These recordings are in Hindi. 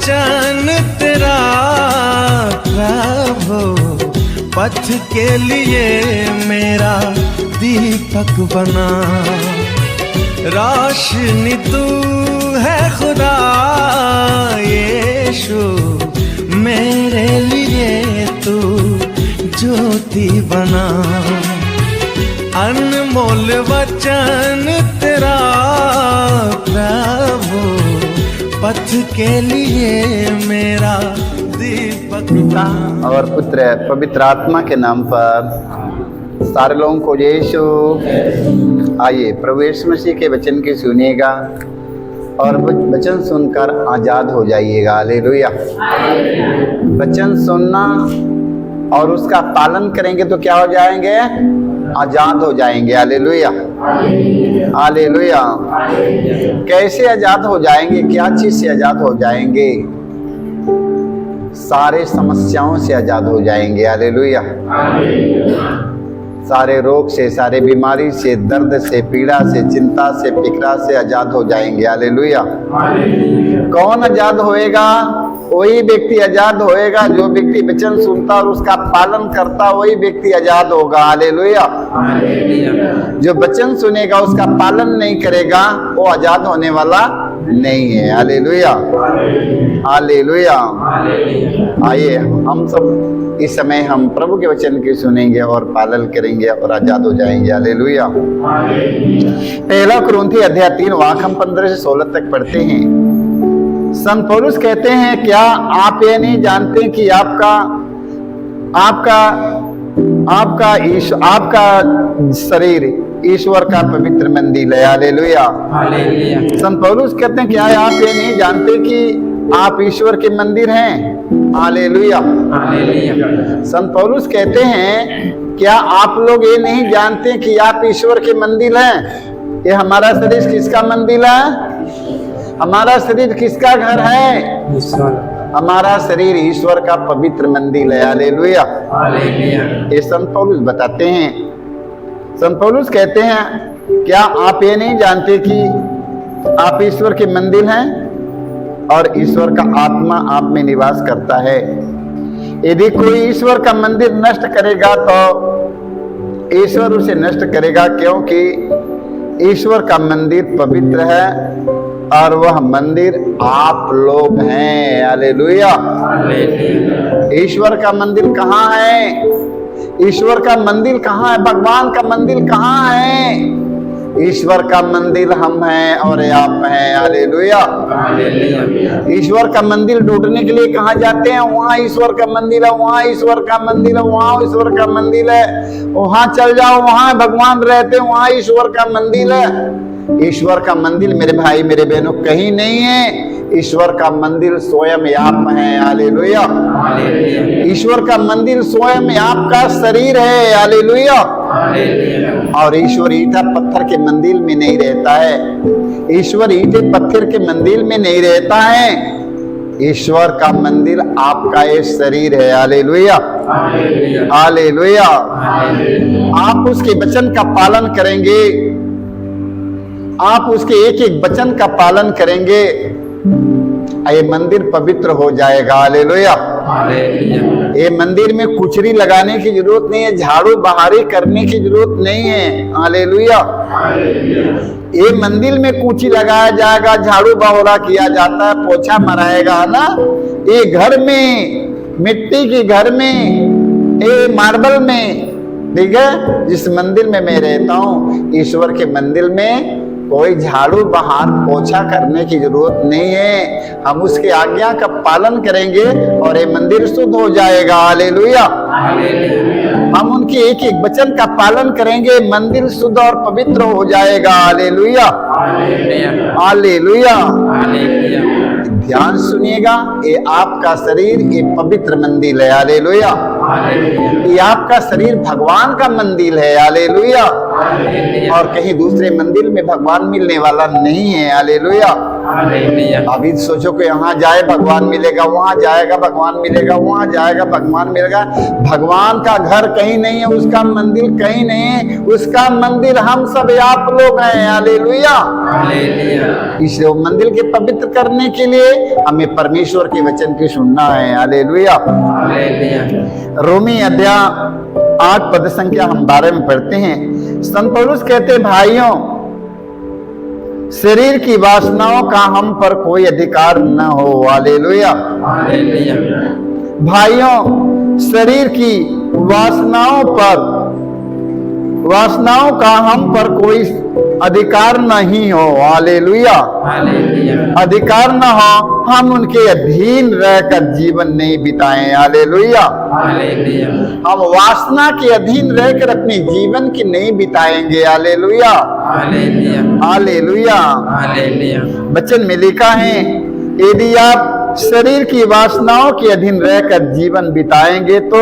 वचन तेरा प्रभु, पथ के लिए मेरा दीपक बना। रोशनी तू है खुदा यीशु, मेरे लिए तू ज्योति बना। अनमोल वचन तेरा प्रभु, पथ के लिए मेरा दीपक। पिता और पुत्र पवित्र आत्मा के नाम पर सारे लोगों को यीशु। आइए प्रभु यीशु मसीह के वचन की सुनिएगा और वचन सुनकर आजाद हो जाइएगा। हालेलुया। वचन सुनना और उसका पालन करेंगे तो क्या हो जाएंगे? आजाद हो जाएंगे। Hallelujah, hallelujah. कैसे आजाद हो जाएंगे? क्या चीज से आजाद हो जाएंगे? सारे समस्याओं से आजाद हो जाएंगे। हालेलुया। सारे रोग से, सारे बीमारी से, दर्द से, पीड़ा से, चिंता से, फिक्रा से आजाद हो जाएंगे। हालेलुया। कौन आजाद होएगा? वही व्यक्ति आजाद होएगा जो व्यक्ति वचन सुनता और उसका पालन करता, वही व्यक्ति आजाद होगा। हालेलुया। जो वचन सुनेगा उसका पालन नहीं करेगा, वो आजाद होने वाला नहीं है। Hallelujah, hallelujah. आइए हम सब इस समय हम प्रभु के वचन की सुनेंगे और पालन करेंगे और आजाद हो जाएंगे। हालेलुया। पहला कुरिन्थी अध्याय 3 वाक्य हम 15 से 16 तक पढ़ते हैं। संत पौलुस कहते हैं, क्या आप ये नहीं जानते कि आपका शरीर ईश्वर का पवित्र मंदिर है। हालेलुया। संत पौलुस कहते हैं, क्या आप ये नहीं जानते कि आप ईश्वर के मंदिर हैं? हालेलुया। संत पौलुस कहते हैं, क्या आप लोग ये नहीं जानते कि आप ईश्वर के मंदिर हैं? ये हमारा शरीर किसका मंदिर है? हमारा शरीर किसका घर है? हमारा शरीर ईश्वर का पवित्र मंदिर है। हालेलुया। ये संत पौलुस बताते हैं। संत पौलुस कहते हैं, क्या आप ये नहीं जानते कि आप ईश्वर के मंदिर हैं और ईश्वर का आत्मा आप में निवास करता है? यदि कोई ईश्वर का मंदिर नष्ट करेगा तो ईश्वर उसे नष्ट करेगा, क्योंकि ईश्वर का मंदिर पवित्र है और वह मंदिर आप लोग हैं। हालेलुया। ईश्वर का मंदिर कहाँ है? ईश्वर का मंदिर कहाँ है? भगवान का मंदिर कहाँ है? ईश्वर का मंदिर हम हैं और आप हैं। हालेलुया। ईश्वर का मंदिर ढूंढने के लिए कहाँ जाते हैं? वहाँ ईश्वर का मंदिर है, वहाँ ईश्वर का मंदिर है, वहाँ ईश्वर का मंदिर है। वहाँ चल जाओ, वहाँ भगवान रहते हैं, वहाँ ईश्वर का मंदिर है। ईश्वर का मंदिर मेरे भाई मेरे बहनों कहीं नहीं है। ईश्वर का मंदिर स्वयं आप हैं। हालेलुया। ईश्वर का मंदिर स्वयं आपका शरीर है। हालेलुया। और ईश्वर ईंटा पत्थर के मंदिर में नहीं रहता है। ईश्वर ईंटे पत्थर के मंदिर में नहीं रहता है। ईश्वर का मंदिर आपका ये शरीर है। Hallelujah, hallelujah. आप उसके वचन का पालन करेंगे, आप उसके एक एक वचन का पालन करेंगे, ये मंदिर पवित्र हो जाएगा। हालेलुया। ये मंदिर में कुचरी लगाने की जरूरत नहीं है, झाड़ू बहारी करने की जरूरत नहीं है। हालेलुया। ये मंदिर में कुची लगाया जाएगा, झाड़ू बहोरा किया जाता है, पोछा मराएगा ना। ये घर में, मिट्टी के घर में, ये मार्बल में, ठीक है, जिस मंदिर में मैं रहता हूँ, ईश्वर के मंदिर में कोई झाड़ू बहार पोछा करने की जरूरत नहीं है। हम उसके आज्ञा का पालन करेंगे और ये मंदिर शुद्ध हो जाएगा। हालेलुया। हम उनके एक एक वचन का पालन करेंगे, मंदिर शुद्ध और पवित्र हो जाएगा। Hallelujah, hallelujah. ध्यान सुनिएगा, ये आपका शरीर ये पवित्र मंदिर है। हालेलुया। ये आपका शरीर भगवान का मंदिर है। हालेलुया। और कहीं दूसरे मंदिर में भगवान मिलने वाला नहीं है। हालेलुया। हालेलुया। अभी सोचो कि यहाँ जाए भगवान मिलेगा, वहां जाएगा भगवान मिलेगा, वहां जाएगा भगवान मिलेगा। भगवान का घर कहीं नहीं है, उसका मंदिर कहीं नहीं है, उसका मंदिर हम सब आप लोग हैं। हालेलुया। हालेलुया। इसलिए वो मंदिर के पवित्र करने के लिए हमें परमेश्वर के वचन की सुनना है। हालेलुया। हालेलुया। रोमी अध्याय 8 पद संख्या हम 12 में पढ़ते हैं। संत पौलुस कहते हैं, भाइयों शरीर की वासनाओं का हम पर कोई अधिकार न हो। हालेलुया। हालेलुया। भाइयों शरीर की वासनाओं का हम पर कोई अधिकार नहीं हो। हालेलुया। हालेलुया। अधिकार न हो, हम उनके अधीन रहकर जीवन नहीं बिताएं। हालेलुया। हालेलुया। हम वासना के अधीन रहकर अपने जीवन की नहीं बिताएंगे। हालेलुया। हालेलुया। हालेलुया। हालेलुया। वचन में लिखा है, यदि आप शरीर की वासनाओं के अधीन रहकर जीवन बिताएंगे तो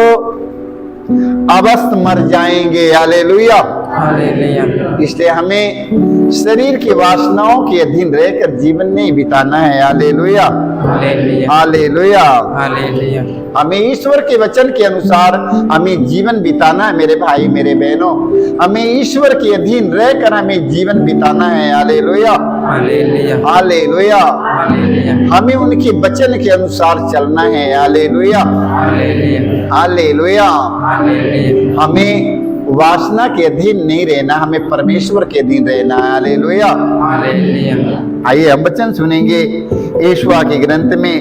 अवश्य मर जाएंगे। हालेलुया। हालेलुया। इसलिए हमें शरीर की वासनाओं के अधीन रहकर जीवन नहीं बिताना है। हालेलुया। हालेलुया। हालेलुया। हालेलुया। हमें ईश्वर के वचन के अनुसार हमें जीवन बिताना है। मेरे भाई मेरे बहनों, हमें ईश्वर के अधीन रहकर हमें जीवन बिताना है। हालेलुया। हालेलुया। हालेलुया। हालेलुया। हमें उनके वचन के अनुसार चलना है। हालेलुया। हालेलुया। हालेलुया। हालेलुया। हमें वासना के अधीन नहीं रहना, हमें परमेश्वर के अधीन रहना है। हालेलुया। हालेलुया। आइए हम वचन सुनेंगे यहोशू के ग्रंथ में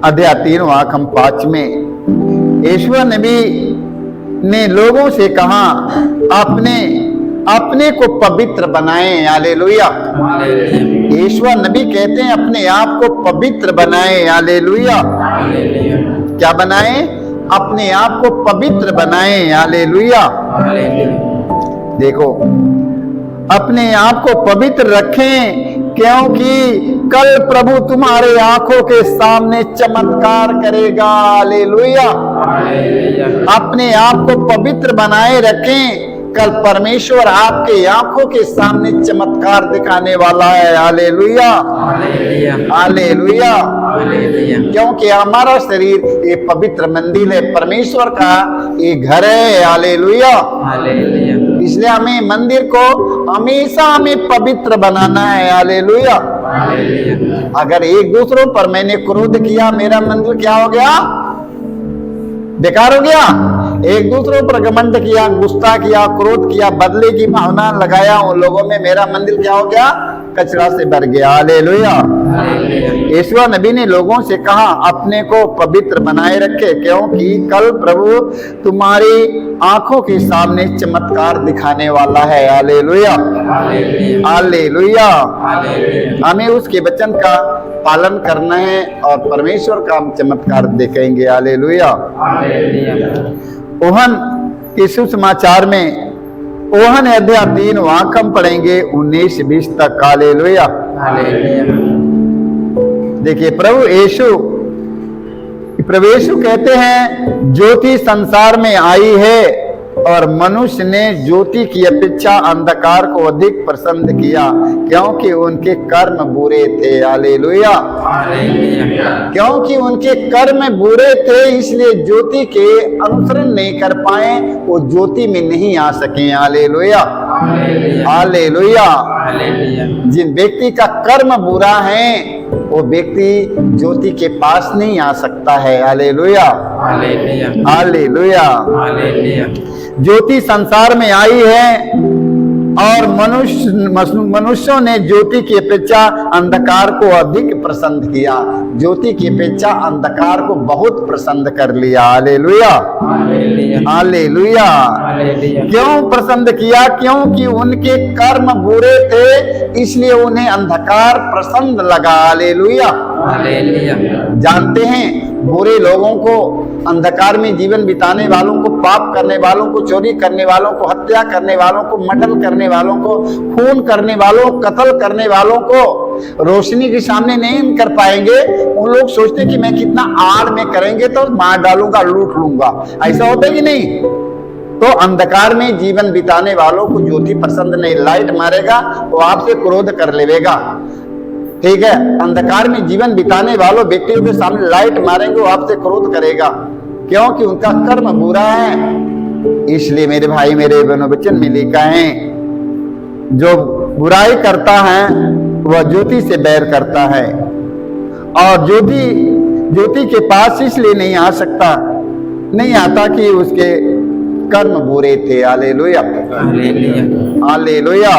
अध्याय 3 वाक्य 5 में। यहोशू नबी ने लोगों से कहा, अपने को पवित्र बनाएं। हालेलुया। हालेलुया। यहोशू नबी कहते हैं अपने आप को पवित्र बनाएं। हालेलुया। हालेलुया। क्या बनाएं? अपने आप को पवित्र बनाएं। हालेलुया। हालेलुया। देखो, अपने आप को पवित्र रखें, क्योंकि कल प्रभु तुम्हारे आंखों के सामने चमत्कार करेगा। हालेलुया। हालेलुया। अपने आप को पवित्र बनाए रखें, कल परमेश्वर आपके आंखों के सामने चमत्कार दिखाने वाला है। हालेलुया। हालेलुया। हालेलुया। हालेलुया। क्योंकि हमारा शरीर ये पवित्र मंदिर है, परमेश्वर का ये घर है। हालेलुया। हालेलुया। इसलिए हमें मंदिर को हमेशा हमें पवित्र बनाना है। हालेलुया। हालेलुया। अगर एक दूसरों पर मैंने क्रोध किया, मेरा मंदिर क्या हो गया? बेकार हो गया। एक दूसरों पर घमंड किया, गुस्सा किया, क्रोध किया, बदले की भावना लगाया उन लोगों में, मेरा मंदिर क्या हो गया? कचरा से भर गया। हालेलुया। यहोशू नबी ने लोगों से कहा, अपने को पवित्र बनाए रखे, क्योंकि कल प्रभु तुम्हारी आंखों के सामने चमत्कार दिखाने वाला है। हालेलुया। हालेलुया। हमें उसके वचन का पालन करना है और परमेश्वर का हम चमत्कार देखेंगे। हालेलुया। ओहन के सुसमाचार में ओहन अध्याय 3 वाक्य हम पढ़ेंगे 19-20 तक। हालेलुया। देखिए, प्रभु यीशु कहते हैं, ज्योति संसार में आई है और मनुष्य ने ज्योति की अपेक्षा अंधकार को अधिक पसंद किया, क्योंकि उनके कर्म बुरे थे। हालेलुया। क्योंकि उनके कर्म बुरे थे, इसलिए ज्योति के अनुसरण नहीं कर पाए, वो ज्योति में नहीं आ सके। हालेलुया। हालेलुया। जिन व्यक्ति का कर्म बुरा है, वो व्यक्ति ज्योति के पास नहीं आ सकता है। हालेलुया। हालेलुया। ज्योति संसार में आई है और मनुष्यों ने ज्योति की अपेक्षा अंधकार को अधिक पसंद किया। ज्योति की अपेक्षा अंधकार को बहुत पसंद कर लिया। हालेलुया। हालेलुया। क्यों पसंद किया? क्योंकि उनके कर्म बुरे थे, इसलिए उन्हें अंधकार पसंद लगा। हालेलुया। जानते हैं, बुरे लोगों को, अंधकार में जीवन बिताने वालों को, पाप करने वालों को, चोरी करने वालों को, हत्या करने वालों को, मर्डर करने वालों को, खून करने वालों, कत्ल करने वालों को रोशनी के सामने नहीं कर पाएंगे। उन लोग सोचते कि मैं कितना आड़ में करेंगे तो मार डालूंगा, लूट लूंगा। ऐसा होता है कि नहीं? तो अंधकार में जीवन बिताने वालों को ज्योति पसंद नहीं। लाइट मारेगा वो आपसे क्रोध कर लेगा। ठीक है, अंधकार में जीवन बिताने वालों व्यक्तियों के सामने लाइट मारेंगे, वो आपसे क्रोध करेगा, क्योंकि उनका कर्म बुरा है। इसलिए मेरे भाई मेरे बहनों, वचन में लिखा है, जो बुराई करता है वह ज्योति से बैर करता है, और ज्योति के पास इसलिए नहीं आ सकता, नहीं आता कि उसके कर्म बुरे थे। Hallelujah, hallelujah.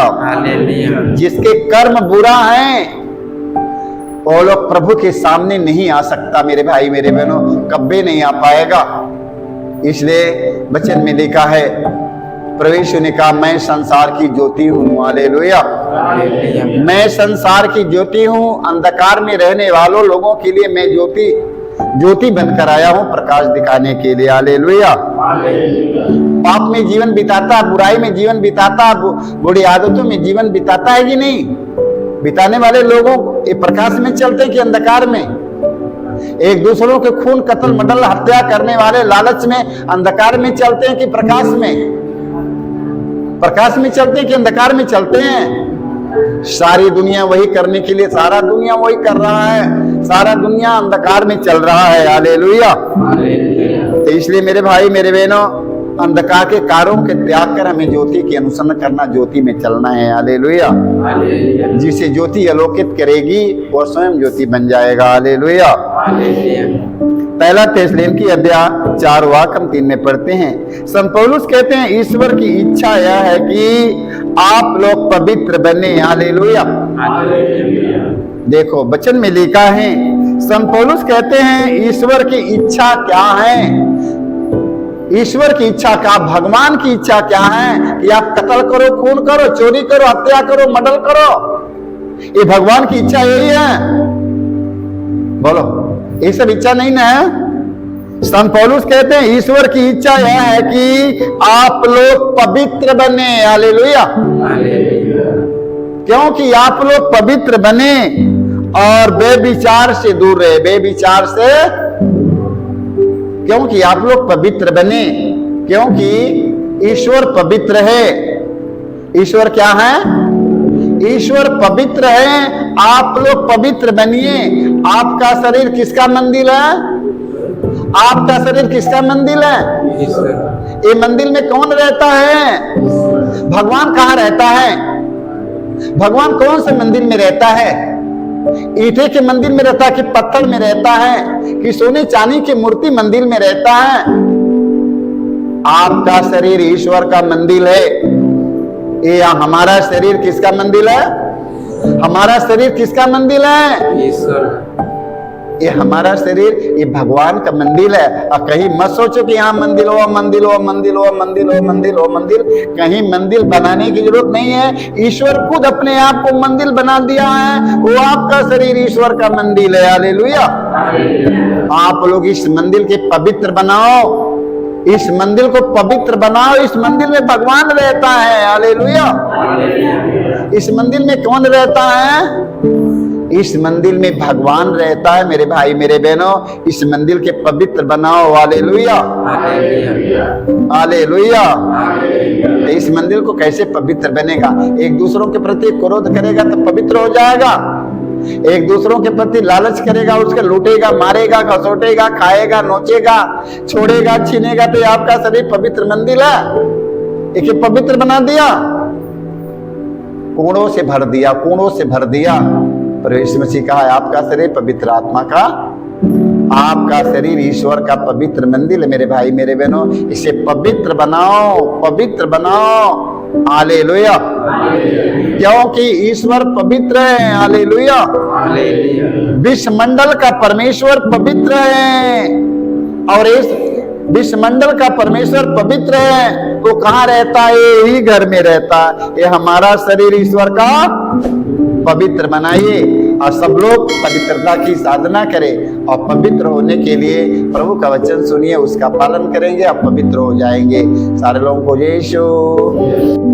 जिसके कर्म बुरा है वो लोग प्रभु के सामने नहीं आ सकता मेरे भाई मेरे बहनों, कभी नहीं आ पाएगा। इसलिए वचन में लिखा है, प्रभु यीशु ने कहा, मैं संसार की ज्योति हूँ। हालेलुया, मैं संसार की ज्योति हूँ। अंधकार में रहने वालों लोगों के लिए मैं ज्योति बनकर आया हूँ, प्रकाश दिखाने के लिए। हालेलुया। पाप में जीवन बिताता, बुराई में जीवन बिताता, बुरी आदतों में जीवन बिताता है कि नहीं? बिताने वाले लोगों ये प्रकाश में चलते कि अंधकार में? एक दूसरों के खून कत्ल मर्डर हत्या करने वाले लालच में अंधकार में चलते हैं कि प्रकाश में? प्रकाश में चलते हैं कि अंधकार में चलते हैं? सारी दुनिया वही करने के लिए, सारा दुनिया वही कर रहा है, सारा दुनिया अंधकार में चल रहा है। हालेलुया। तो इसलिए मेरे भाई मेरे बहनों, अंधकार के कार्यों के त्याग कर हमें ज्योति की अनुसरण करना, ज्योति में चलना है। हालेलुया। जिसे ज्योति आलोकित करेगी वो स्वयं ज्योति बन जाएगा। हालेलुया। पहला थिस्सलुनीकी अध्याय 4 वाक्य हम 3 में पढ़ते हैं। संत पौलुस कहते हैं, ईश्वर की इच्छा यह है कि आप लोग पवित्र बने। हालेलुया। देखो वचन में लिखा है, संत पौलुस कहते हैं ईश्वर की इच्छा क्या है? ईश्वर की इच्छा क्या, भगवान की इच्छा क्या है? कि आप कत्ल करो, खून करो, चोरी करो, हत्या करो, मर्डर करो। ये भगवान की इच्छा यही है? बोलो, ये सब इच्छा नहीं ना है? संत पौलुस कहते हैं ईश्वर की इच्छा यह है कि आप लोग पवित्र बने। हालेलुया। क्योंकि आप लोग पवित्र बने और बेविचार से दूर रहे। बेविचार से, क्योंकि आप लोग पवित्र बने, क्योंकि ईश्वर पवित्र है। ईश्वर क्या है? ईश्वर पवित्र है। आप लोग पवित्र बनिए। आपका शरीर किसका मंदिर है? आपका शरीर किसका मंदिर है? ये मंदिर में कौन रहता है? भगवान कहाँ रहता है? भगवान कौन से मंदिर में रहता है? ईंटे के मंदिर में रहता है कि पत्थर में रहता है कि सोने चांदी की मूर्ति मंदिर में रहता है? आपका शरीर ईश्वर का मंदिर है। ये हमारा शरीर किसका मंदिर है? हमारा शरीर किसका मंदिर है? ईश्वर। ये हमारा शरीर ये भगवान का मंदिर है। और कहीं मत सोचो कि यहाँ मंदिर हो, मंदिर हो, मंदिर हो, मंदिर हो, मंदिर हो, मंदिर। कहीं मंदिर बनाने की जरूरत नहीं है। ईश्वर खुद अपने आप को मंदिर बना दिया है। वो आपका शरीर ईश्वर का मंदिर है। हालेलुया। आप लोग इस मंदिर के पवित्र बनाओ, इस मंदिर को पवित्र बनाओ। इस मंदिर में भगवान रहता है। हालेलुया। इस मंदिर में कौन रहता है? इस मंदिर में भगवान रहता है। मेरे भाई मेरे बहनों, इस मंदिर के पवित्र बनाओ। हालेलुया। हालेलुया। इस मंदिर को कैसे पवित्र बनेगा? एक दूसरों के प्रति क्रोध करेगा तो पवित्र हो जाएगा। एक दूसरों के प्रति लालच करेगा, उसके लूटेगा, मारेगा, घसोटेगा, खाएगा, नोचेगा, छोड़ेगा, छीनेगा, तो आपका शरीर पवित्र मंदिर है। एक पवित्र बना दिया, कूड़ों से भर दिया, कूड़ों से भर दिया। पर यीशु मसीह कहा है आपका शरीर पवित्र आत्मा का, आपका शरीर ईश्वर का पवित्र मंदिर है। मेरे भाई मेरे बहनों, इसे पवित्र बनाओ, पवित्र बनाओ। हालेलुया। क्योंकि ईश्वर पवित्र है। हालेलुया। विश्वमंडल का परमेश्वर पवित्र है, और इस विश्वमंडल का परमेश्वर पवित्र है। वो कहाँ रहता है? यही घर में रहता है। ये हमारा शरीर ईश्वर का पवित्र बनाइए, और सब लोग पवित्रता की साधना करें, और पवित्र होने के लिए प्रभु का वचन सुनिए, उसका पालन करेंगे, आप पवित्र हो जाएंगे। सारे लोगों को जय यीशु।